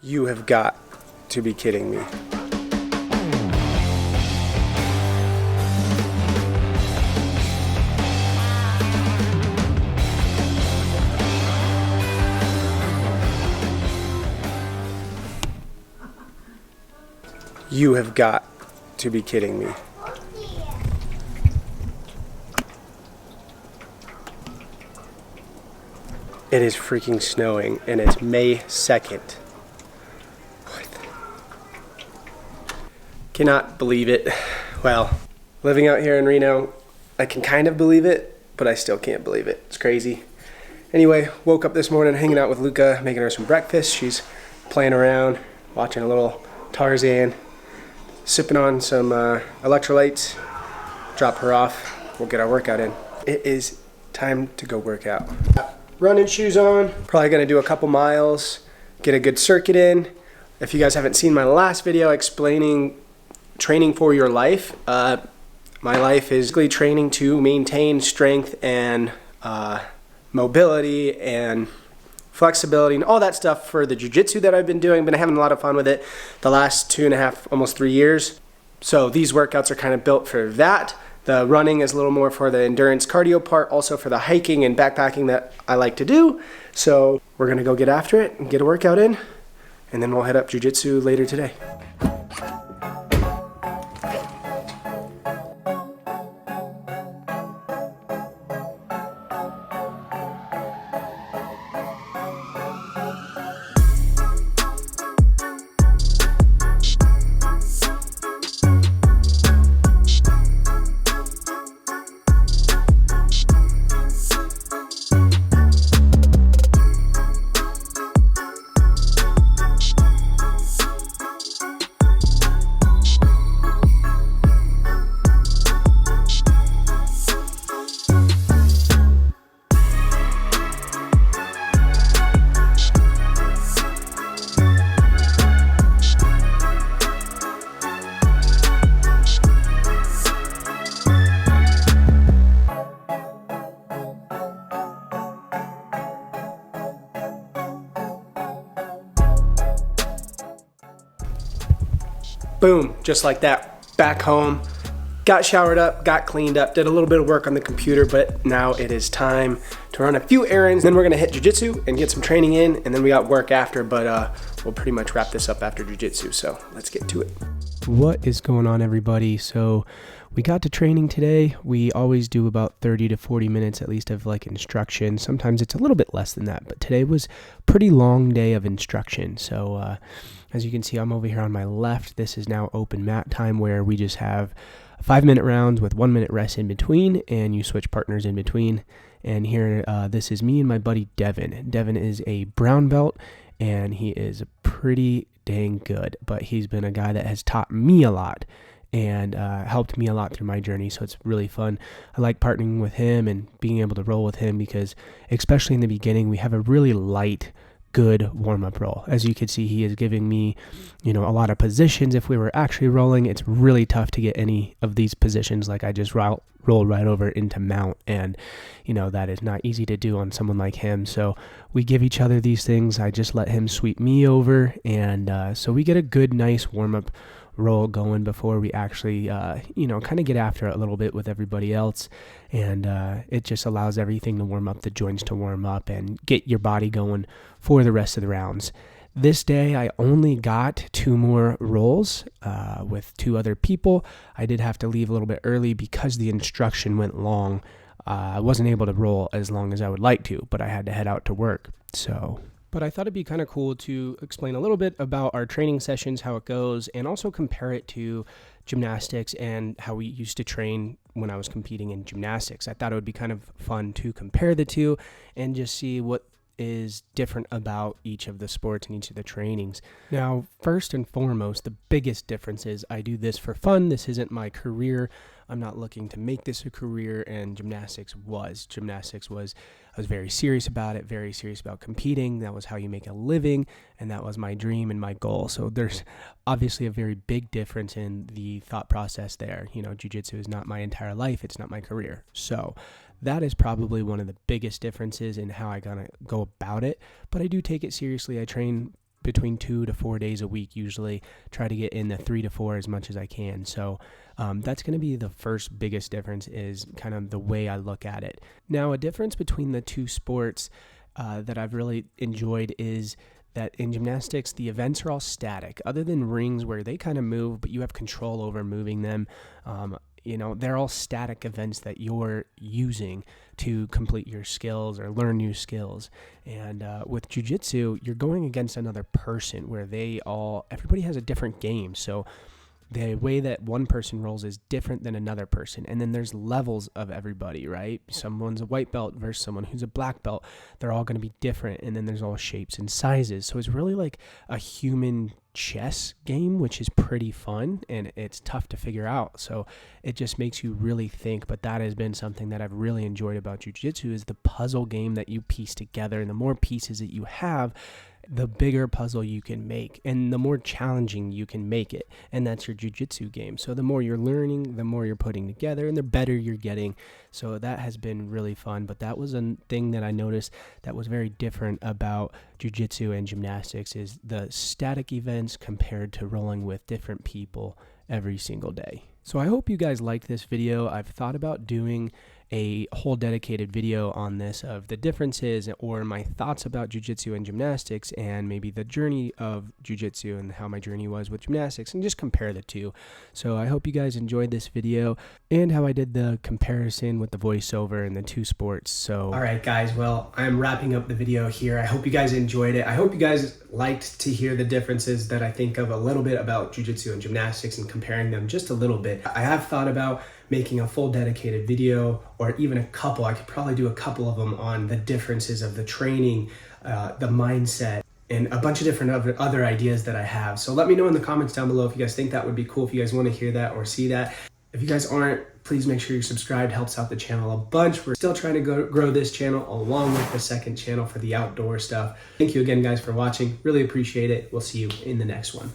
You have got to be kidding me. You have got to be kidding me. It is freaking snowing and it's May 2nd. What? Cannot believe it. Well, living out here in Reno, I can kind of believe it, but I still can't believe it. It's crazy. Anyway, woke up this morning hanging out with Luca, making her some breakfast. She's playing around, watching a little Tarzan, sipping on some electrolytes. Drop her off. We'll get our workout in. It is time to go work out. Running shoes on. Probably gonna do a couple miles, get a good circuit in. If you guys haven't seen my last video explaining training for your life, my life is basically training to maintain strength and mobility and flexibility and all that stuff for the jiu-jitsu that I've been doing. Been having a lot of fun with it the last 2.5, almost 3 years. So these workouts are kind of built for that. The running is a little more for the endurance cardio part, also for the hiking and backpacking that I like to do. So we're gonna go get after it and get a workout in, and then we'll head up jiu-jitsu later today. Boom, just like that, back home, got showered up, got cleaned up, did a little bit of work on the computer, but now it is time to run a few errands. Then we're gonna hit jiu-jitsu and get some training in, and then we got work after, but we'll pretty much wrap this up after jiu-jitsu, so let's get to it. What is going on, everybody? So we got to training today. We always do about 30 to 40 minutes at least of like instruction. Sometimes it's a little bit less than that, but today was a pretty long day of instruction. So as you can see, I'm over here on my left. This is now open mat time, where we just have 5-minute rounds with 1 minute rest in between, and you switch partners in between. And here, this is me and my buddy Devin. Devin is a brown belt, and he is pretty dang good, but he's been a guy that has taught me a lot and helped me a lot through my journey, so it's really fun. I like partnering with him and being able to roll with him because, especially in the beginning, we have a really light, good warm-up roll. As you can see, he is giving me, a lot of positions. If we were actually rolling, it's really tough to get any of these positions. Like I just rolled right over into mount, and that is not easy to do on someone like him. So we give each other these things. I just let him sweep me over, and so we get a good, nice warm-up roll going before we actually, kind of get after it a little bit with everybody else. And it just allows everything to warm up, the joints to warm up, and get your body going for the rest of the rounds. This day, I only got 2 more rolls with 2 other people. I did have to leave a little bit early because the instruction went long. I wasn't able to roll as long as I would like to, but I had to head out to work. But I thought it'd be kind of cool to explain a little bit about our training sessions, how it goes, and also compare it to gymnastics and how we used to train when I was competing in gymnastics. I thought it would be kind of fun to compare the two and just see what is different about each of the sports and each of the trainings. Now, first and foremost, the biggest difference is I do this for fun. This isn't my career. I'm not looking to make this a career, and gymnastics was. I was very serious about it, very serious about competing. That was how you make a living, and that was my dream and my goal. So there's obviously a very big difference in the thought process there. Jiu-jitsu is not my entire life. It's not my career. So that is probably one of the biggest differences in how I gotta go about it. But I do take it seriously. I train between 2 to 4 days a week, usually try to get in the 3 to 4 as much as I can. So that's going to be the first biggest difference, is kind of the way I look at it. Now, a difference between the two sports that I've really enjoyed is that in gymnastics, the events are all static, other than rings where they kind of move, but you have control over moving them. They're all static events that you're using to complete your skills or learn new skills. And with Jiu-Jitsu, you're going against another person where everybody has a different game. So the way that one person rolls is different than another person. And then there's levels of everybody, right? Someone's a white belt versus someone who's a black belt. They're all going to be different. And then there's all shapes and sizes. So it's really like a human chess game, which is pretty fun, and it's tough to figure out. So it just makes you really think. But that has been something that I've really enjoyed about Jiu-Jitsu, is the puzzle game that you piece together. And the more pieces that you have, the bigger puzzle you can make, and the more challenging you can make it. And that's your Jiu-Jitsu game. So the more you're learning, the more you're putting together, and the better you're getting. So that has been really fun. But that was a thing that I noticed that was very different about Jiu-Jitsu and gymnastics, is the static events compared to rolling with different people every single day. So I hope you guys liked this video. I've thought about doing a whole dedicated video on this, of the differences or my thoughts about Jiu-Jitsu and gymnastics, and maybe the journey of Jiu-Jitsu and how my journey was with gymnastics, and just compare the two. So I hope you guys enjoyed this video and how I did the comparison with the voiceover and the two sports. So all right, guys, well, I'm wrapping up the video here. I hope you guys enjoyed it. I hope you guys liked to hear the differences that I think of a little bit about Jiu-Jitsu and gymnastics and comparing them just a little bit. I have thought about making a full dedicated video, or even a couple. I could probably do a couple of them on the differences of the training, the mindset, and a bunch of different other ideas that I have. So let me know in the comments down below if you guys think that would be cool, if you guys want to hear that or see that. If you guys aren't, please make sure you're subscribed. It helps out the channel a bunch. We're still trying to grow this channel along with the second channel for the outdoor stuff. Thank you again, guys, for watching. Really appreciate it. We'll see you in the next one.